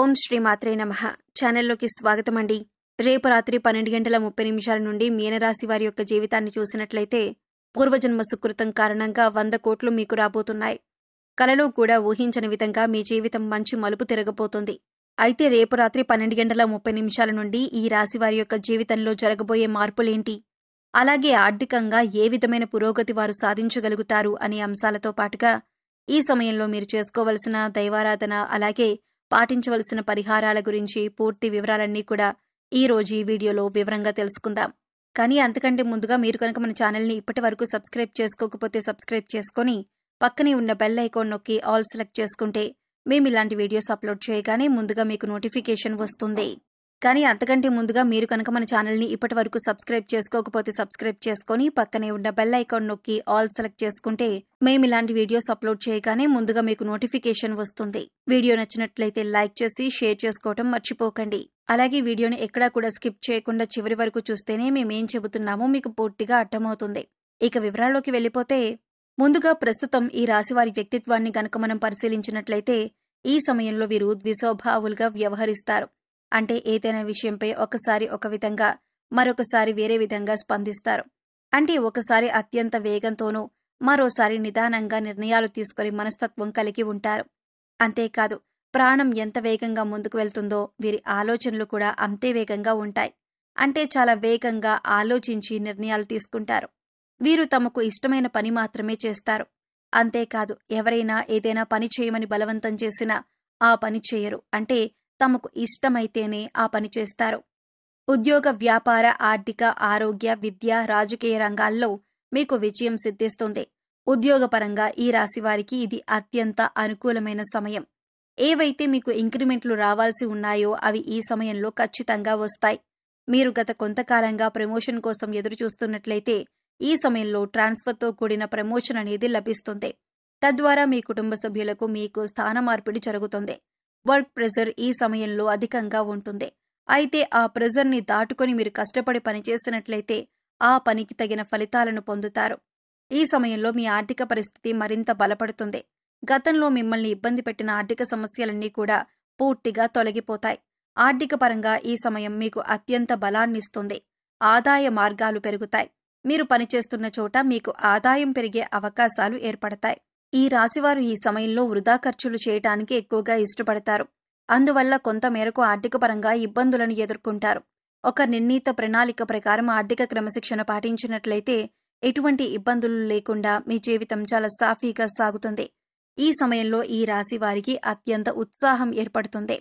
ఓం శ్రీ మాత్రే నమః. ఛానల్లోకి స్వాగతం అండి. రేపు రాత్రి 12:30 నుండి మీనరాశి వారి యొక్క జీవితాన్ని చూసినట్లయితే పూర్వజన్మ సుకృతం కారణంగా 100 కోట్లు మీకు రాబోతున్నాయి. కలలో కూడా ఊహించని విధంగా మీ జీవితం మంచి మలుపు తిరగబోతుంది. అయితే రేపు రాత్రి 12:30 నుండి ఈ రాశి వారి యొక్క జీవితంలో జరగబోయే మార్పులేంటి, అలాగే ఆర్థికంగా ఏ విధమైన పురోగతి వారు సాధించగలుగుతారు అనే అంశాలతో పాటుగా ఈ సమయంలో మీరు చేసుకోవలసిన దైవారాధన అలాగే పాటించవలసిన పరిహారాల గురించి పూర్తి వివరాలన్నీ కూడా ఈ రోజు ఈ వీడియోలో వివరంగా తెలుసుకుందాం. కానీ అంతకంటే ముందుగా మీరు కనుక మన ఛానల్ని ఇప్పటి వరకు సబ్స్క్రైబ్ చేసుకోకపోతే సబ్స్క్రైబ్ చేసుకొని పక్కనే ఉన్న బెల్ ఐకాన్ నొక్కి ఆల్ సెలెక్ట్ చేసుకుంటే మేము ఇలాంటి వీడియోస్ అప్లోడ్ చేయగానే ముందుగా మీకు నోటిఫికేషన్ వస్తుంది. కానీ అంతకంటే ముందుగా మీరు కనుక మన ఛానల్ని ఇప్పటి వరకు సబ్స్క్రైబ్ చేసుకోకపోతే సబ్స్క్రైబ్ చేసుకొని పక్కనే ఉన్న బెల్ ఐకాన్ నొక్కి ఆల్ సెలెక్ట్ చేసుకుంటే మేము ఇలాంటి వీడియోస్ అప్లోడ్ చేయగానే ముందుగా మీకు నోటిఫికేషన్ వస్తుంది. వీడియో నచ్చినట్లయితే లైక్ చేసి షేర్ చేసుకోవటం మర్చిపోకండి. అలాగే వీడియోని ఎక్కడా కూడా స్కిప్ చేయకుండా చివరి వరకు చూస్తేనే మేమేం చెబుతున్నామో మీకు పూర్తిగా అర్థమవుతుంది. ఇక వివరాల్లోకి వెళ్ళిపోతే ముందుగా ప్రస్తుతం ఈ రాశి వారి వ్యక్తిత్వాన్ని గనక మనం పరిశీలించినట్లయితే ఈ సమయంలో వీరు ద్విస్వభావులుగా వ్యవహరిస్తారు. అంటే ఏదైనా విషయంపై ఒకసారి ఒక విధంగా మరొకసారి వేరే విధంగా స్పందిస్తారు. అంటే ఒకసారి అత్యంత వేగంతోనూ మరోసారి నిదానంగా నిర్ణయాలు తీసుకుని మనస్తత్వం కలిగి ఉంటారు. అంతేకాదు ప్రాణం ఎంత వేగంగా ముందుకు వెళ్తుందో వీరి ఆలోచనలు కూడా అంతే వేగంగా ఉంటాయి. అంటే చాలా వేగంగా ఆలోచించి నిర్ణయాలు తీసుకుంటారు. వీరు తమకు ఇష్టమైన పని మాత్రమే చేస్తారు. అంతేకాదు ఎవరైనా ఏదైనా పని చేయమని బలవంతం చేసినా ఆ పని చేయరు. అంటే తమకు ఇష్టమైతేనే ఆ పని చేస్తారు. ఉద్యోగ, వ్యాపార, ఆర్థిక, ఆరోగ్య, విద్య, రాజకీయ రంగాల్లో మీకు విజయం సిద్ధిస్తుంది. ఉద్యోగపరంగా ఈ రాశి వారికి ఇది అత్యంత అనుకూలమైన సమయం. ఏవైతే మీకు ఇంక్రిమెంట్లు రావాల్సి ఉన్నాయో అవి ఈ సమయంలో ఖచ్చితంగా వస్తాయి. మీరు గత కొంతకాలంగా ప్రమోషన్ కోసం ఎదురు చూస్తున్నట్లయితే ఈ సమయంలో ట్రాన్స్ఫర్తో కూడిన ప్రమోషన్ అనేది లభిస్తుంది. తద్వారా మీ కుటుంబ సభ్యులకు మీకు స్థాన మార్పిడి జరుగుతుంది. వర్క్ ప్రెజర్ ఈ సమయంలో అధికంగా ఉంటుంది. అయితే ఆ ప్రెజర్ని దాటుకొని మీరు కష్టపడి పనిచేసినట్లయితే ఆ పనికి తగిన ఫలితాలను పొందుతారు. ఈ సమయంలో మీ ఆర్థిక పరిస్థితి మరింత బలపడుతుంది. గతంలో మిమ్మల్ని ఇబ్బంది పెట్టిన ఆర్థిక సమస్యలన్నీ కూడా పూర్తిగా తొలగిపోతాయి. ఆర్థిక పరంగా ఈ సమయం మీకు అత్యంత బలాన్నిస్తుంది. ఆదాయ మార్గాలు పెరుగుతాయి. మీరు పనిచేస్తున్న చోట మీకు ఆదాయం పెరిగే అవకాశాలు ఏర్పడతాయి. ఈ రాశివారు ఈ సమయంలో వృధా ఖర్చులు చేయటానికి ఎక్కువగా ఇష్టపడతారు. అందువల్ల కొంత మేరకు ఆర్థిక పరంగా ఇబ్బందులను ఎదుర్కొంటారు. ఒక నిర్ణీత ప్రణాళిక ప్రకారం ఆర్థిక క్రమశిక్షణ పాటించినట్లయితే ఎటువంటి ఇబ్బందులు లేకుండా మీ జీవితం చాలా సాఫీగా సాగుతుంది. ఈ సమయంలో ఈ రాశి వారికి అత్యంత ఉత్సాహం ఏర్పడుతుంది.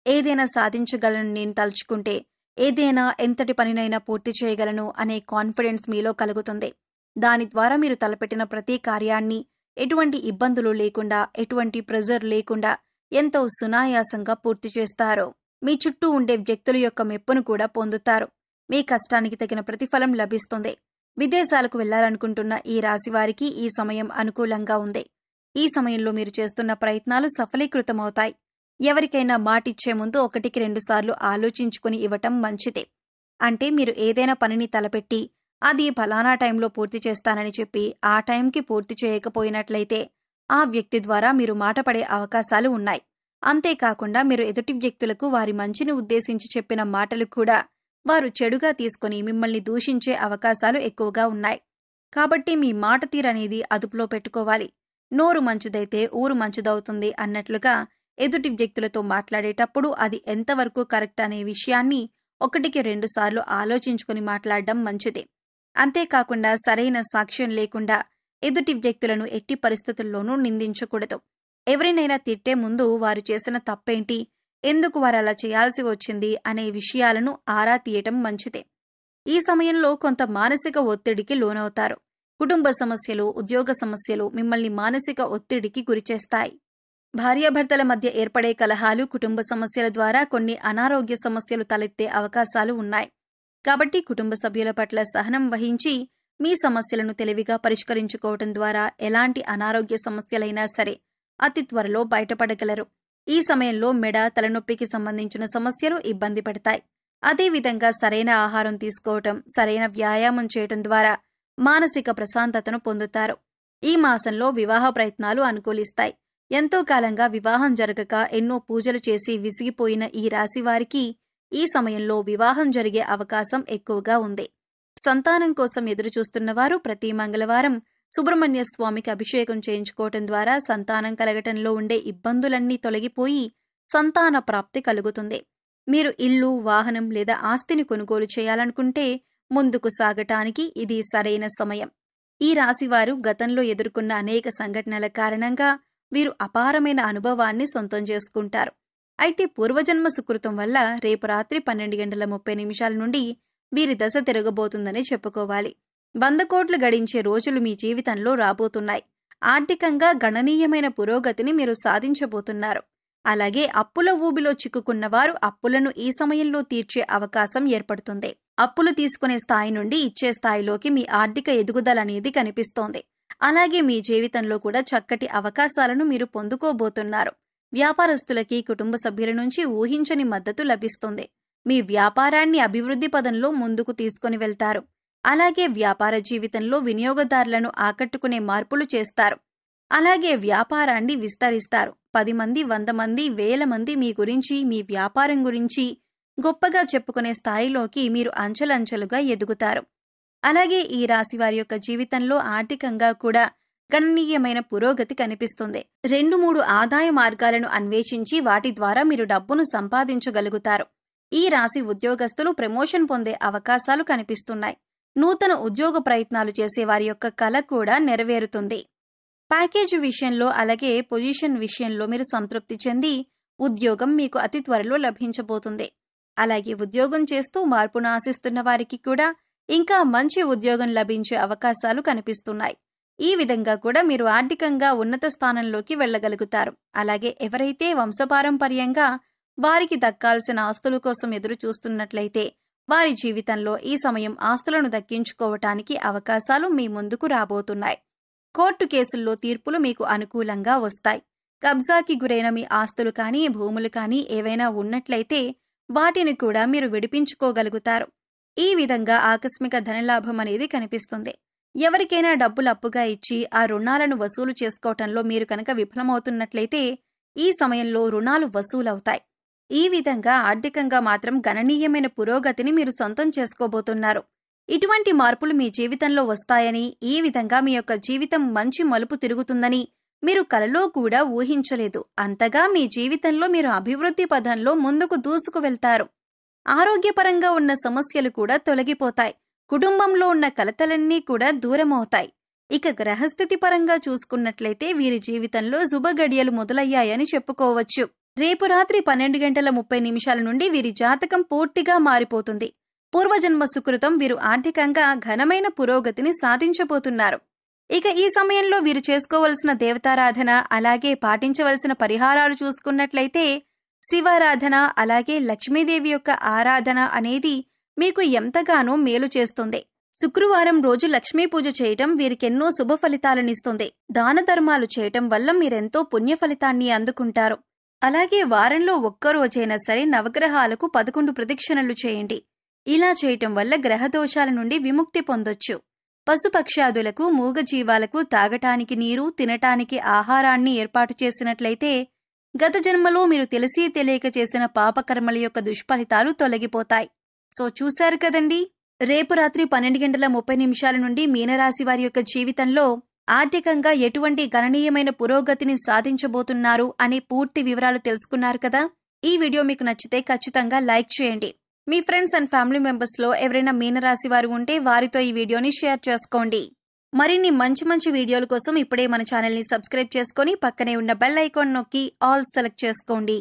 ఏదైనా సాధించగలను నేను తలుచుకుంటే, ఏదైనా ఎంతటి పనినైనా పూర్తి చేయగలను అనే కాన్ఫిడెన్స్ మీలో కలుగుతుంది. దాని ద్వారా మీరు తలపెట్టిన ప్రతి కార్యాన్ని ఎటువంటి ఇబ్బందులు లేకుండా, ఎటువంటి ప్రెజర్ లేకుండా ఎంతో సునాయాసంగా పూర్తి చేస్తారు. మీ చుట్టూ ఉండే వ్యక్తుల యొక్క మెప్పును కూడా పొందుతారు. మీ కష్టానికి తగిన ప్రతిఫలం లభిస్తుంది. విదేశాలకు వెళ్లాలనుకుంటున్న ఈ రాశి వారికి ఈ సమయం అనుకూలంగా ఉంది. ఈ సమయంలో మీరు చేస్తున్న ప్రయత్నాలు సఫలీకృతమవుతాయి. ఎవరికైనా మాటిచ్చే ముందు 1-2 సార్లు ఆలోచించుకుని ఇవ్వటం మంచిది. అంటే మీరు ఏదైనా పనిని తలపెట్టి అది ఫలానా టైంలో పూర్తి చేస్తానని చెప్పి ఆ టైంకి పూర్తి చేయకపోయినట్లయితే ఆ వ్యక్తి ద్వారా మీరు మాట పడే అవకాశాలు ఉన్నాయి. అంతేకాకుండా మీరు ఎదుటి వ్యక్తులకు వారి మంచిని ఉద్దేశించి చెప్పిన మాటలు కూడా వారు చెడుగా తీసుకుని మిమ్మల్ని దూషించే అవకాశాలు ఎక్కువగా ఉన్నాయి. కాబట్టి మీ మాట తీరనేది అదుపులో పెట్టుకోవాలి. నోరు మంచిదైతే ఊరు మంచిదవుతుంది అన్నట్లుగా ఎదుటి వ్యక్తులతో మాట్లాడేటప్పుడు అది ఎంతవరకు కరెక్ట్ అనే విషయాన్ని 1-2 సార్లు ఆలోచించుకుని మాట్లాడడం మంచిది. అంతేకాకుండా సరైన సాక్ష్యం లేకుండా ఎదుటి వ్యక్తులను ఎట్టి పరిస్థితుల్లోనూ నిందించకూడదు. ఎవరినైనా తిట్టే ముందు వారు చేసిన తప్పేంటి, ఎందుకు వారు అలా చేయాల్సి వచ్చింది అనే విషయాలను ఆరా తీయటం మంచిదే. ఈ సమయంలో కొంత మానసిక ఒత్తిడికి లోనవుతారు. కుటుంబ సమస్యలు, ఉద్యోగ సమస్యలు మిమ్మల్ని మానసిక ఒత్తిడికి గురిచేస్తాయి. భార్యాభర్తల మధ్య ఏర్పడే కలహాలు, కుటుంబ సమస్యల ద్వారా కొన్ని అనారోగ్య సమస్యలు తలెత్తే అవకాశాలు ఉన్నాయి. కాబట్టి కుటుంబ సభ్యుల పట్ల సహనం వహించి మీ సమస్యలను తెలివిగా పరిష్కరించుకోవటం ద్వారా ఎలాంటి అనారోగ్య సమస్యలైనా సరే అతి త్వరలో బయటపడగలరు. ఈ సమయంలో మెడ, తలనొప్పికి సంబంధించిన సమస్యలు ఇబ్బంది పెడతాయి. అదేవిధంగా సరైన ఆహారం తీసుకోవటం, సరైన వ్యాయామం చేయటం ద్వారా మానసిక ప్రశాంతతను పొందుతారు. ఈ మాసంలో వివాహ ప్రయత్నాలు అనుకూలిస్తాయి. ఎంతో కాలంగా వివాహం జరగక ఎన్నో పూజలు చేసి విసిగిపోయిన ఈ రాశి వారికి ఈ సమయంలో వివాహం జరిగే అవకాశం ఎక్కువగా ఉంది. సంతానం కోసం ఎదురుచూస్తున్న వారు ప్రతి మంగళవారం సుబ్రహ్మణ్య స్వామికి అభిషేకం చేయించుకోవటం ద్వారా సంతానం కలగటంలో ఉండే ఇబ్బందులన్నీ తొలగిపోయి సంతాన ప్రాప్తి కలుగుతుంది. మీరు ఇల్లు, వాహనం లేదా ఆస్తిని కొనుగోలు చేయాలనుకుంటే ముందుకు సాగటానికి ఇది సరైన సమయం. ఈ రాశివారు గతంలో ఎదుర్కొన్న అనేక సంఘటనల కారణంగా వీరు అపారమైన అనుభవాన్ని సొంతం చేసుకుంటారు. అయితే పూర్వజన్మ సుకృతం వల్ల రేపు రాత్రి 12:30 నుండి వీరి దశ తిరగబోతుందని చెప్పుకోవాలి. 100 కోట్లు గడించే రోజులు మీ జీవితంలో రాబోతున్నాయి. ఆర్థికంగా గణనీయమైన పురోగతిని మీరు సాధించబోతున్నారు. అలాగే అప్పుల ఊబిలో చిక్కుకున్నవారు అప్పులను ఈ సమయంలో తీర్చే అవకాశం ఏర్పడుతుంది. అప్పులు తీసుకునే స్థాయి నుండి ఇచ్చే స్థాయిలోకి మీ ఆర్థిక ఎదుగుదల అనేది కనిపిస్తోంది. అలాగే మీ జీవితంలో కూడా చక్కటి అవకాశాలను మీరు పొందుకోబోతున్నారు. వ్యాపారస్తులకి కుటుంబ సభ్యుల నుంచి ఊహించని మద్దతు లభిస్తుంది. మీ వ్యాపారాన్ని అభివృద్ధి పదంలో ముందుకు తీసుకుని వెళ్తారు. అలాగే వ్యాపార జీవితంలో వినియోగదారులను ఆకట్టుకునే మార్పులు చేస్తారు. అలాగే వ్యాపారాన్ని విస్తరిస్తారు. 10 మంది, 100 మంది, 1000 మంది మీ గురించి, మీ వ్యాపారం గురించి గొప్పగా చెప్పుకునే స్థాయిలోకి మీరు అంచెలంచెలుగా ఎదుగుతారు. అలాగే ఈ రాశి వారి యొక్క జీవితంలో ఆర్థికంగా కూడా గణనీయమైన పురోగతి కనిపిస్తుంది. 2-3 ఆదాయ మార్గాలను అన్వేషించి వాటి ద్వారా మీరు డబ్బును సంపాదించగలుగుతారు. ఈ రాశి ఉద్యోగస్తులు ప్రమోషన్ పొందే అవకాశాలు కనిపిస్తున్నాయి. నూతన ఉద్యోగ ప్రయత్నాలు చేసే వారి యొక్క కల కూడా నెరవేరుతుంది. ప్యాకేజీ విషయంలో అలాగే పొజిషన్ విషయంలో మీరు సంతృప్తి చెంది ఉద్యోగం మీకు అతి త్వరలో లభించబోతుంది. అలాగే ఉద్యోగం చేస్తూ మార్పును ఆశిస్తున్న వారికి కూడా ఇంకా మంచి ఉద్యోగం లభించే అవకాశాలు కనిపిస్తున్నాయి. ఈ విధంగా కూడా మీరు ఆర్థికంగా ఉన్నత స్థానంలోకి వెళ్లగలుగుతారు. అలాగే ఎవరైతే వంశపారంపర్యంగా వారికి దక్కాల్సిన ఆస్తుల కోసం ఎదురు చూస్తున్నట్లయితే వారి జీవితంలో ఈ సమయం ఆస్తులను దక్కించుకోవటానికి అవకాశాలు మీ ముందుకు రాబోతున్నాయి. కోర్టు కేసుల్లో తీర్పులు మీకు అనుకూలంగా వస్తాయి. కబ్జాకి గురైన మీ ఆస్తులు కానీ, భూములు కానీ ఏవైనా ఉన్నట్లయితే వాటిని కూడా మీరు విడిపించుకోగలుగుతారు. ఈ విధంగా ఆకస్మిక ధనలాభం అనేది కనిపిస్తుంది. ఎవరికైనా డబ్బులు అప్పుగా ఇచ్చి ఆ రుణాలను వసూలు చేసుకోవటంలో మీరు కనుక విఫలమవుతున్నట్లయితే ఈ సమయంలో రుణాలు వసూలవుతాయి. ఈ విధంగా ఆర్థికంగా మాత్రం గణనీయమైన పురోగతిని మీరు సొంతం చేసుకోబోతున్నారు. ఇటువంటి మార్పులు మీ జీవితంలో వస్తాయని, ఈ విధంగా మీ యొక్క జీవితం మంచి మలుపు తిరుగుతుందని మీరు కలలో కూడా ఊహించలేదు. అంతగా మీ జీవితంలో మీరు అభివృద్ధి పథంలో ముందుకు దూసుకు వెళ్తారు. ఆరోగ్యపరంగా ఉన్న సమస్యలు కూడా తొలగిపోతాయి. కుటుంబంలో ఉన్న కలతలన్నీ కూడా దూరమవుతాయి. ఇక గ్రహస్థితి పరంగా చూసుకున్నట్లయితే వీరి జీవితంలో శుభగడియలు మొదలయ్యాయని చెప్పుకోవచ్చు. రేపు రాత్రి 12:30 నుండి వీరి జాతకం పూర్తిగా మారిపోతుంది. పూర్వజన్మ సుకృతం వీరు ఆర్థికంగా ఘనమైన పురోగతిని సాధించబోతున్నారు. ఇక ఈ సమయంలో వీరు చేసుకోవలసిన దేవతారాధన అలాగే పాటించవలసిన పరిహారాలు చూసుకున్నట్లయితే శివారాధన అలాగే లక్ష్మీదేవి యొక్క ఆరాధన అనేది మీకు ఎంతగానో మేలు చేస్తుంది. శుక్రవారం రోజు లక్ష్మీ పూజ చేయటం వీరికెన్నో శుభ ఫలితాలనిస్తుంది. దాన ధర్మాలు చేయటం వల్ల మీరెంతో పుణ్య ఫలితాన్ని అందుకుంటారు. అలాగే వారంలో ఒక్కరోజైనా సరే నవగ్రహాలకు 11 ప్రదక్షిణలు చేయండి. ఇలా చేయటం వల్ల గ్రహదోషాల నుండి విముక్తి పొందొచ్చు. పశుపక్ష్యాదులకు, మూగజీవాలకు తాగటానికి నీరు, తినటానికి ఆహారాన్ని ఏర్పాటు చేసినట్లయితే గత జన్మలో మీరు తెలిసి తెలియక చేసిన పాపకర్మల యొక్క దుష్ఫలితాలు తొలగిపోతాయి. సో చూశారు కదండి, రేపు రాత్రి 12:30 నుండి మీనరాశి వారి యొక్క జీవితంలో ఆర్థికంగా ఎటువంటి గణనీయమైన పురోగతిని సాధించబోతున్నారు అనే పూర్తి వివరాలు తెలుసుకున్నారు కదా. ఈ వీడియో మీకు నచ్చితే ఖచ్చితంగా లైక్ చేయండి. మీ ఫ్రెండ్స్ అండ్ ఫ్యామిలీ మెంబర్స్లో ఎవరైనా మీనరాశి వారు ఉంటే వారితో ఈ వీడియోని షేర్ చేసుకోండి. మరిన్ని మంచి వీడియోల కోసం ఇప్పుడే మన ఛానల్ని సబ్స్క్రైబ్ చేసుకొని పక్కనే ఉన్న బెల్ ఐకాన్ నొక్కి ఆల్ సెలెక్ట్ చేసుకోండి.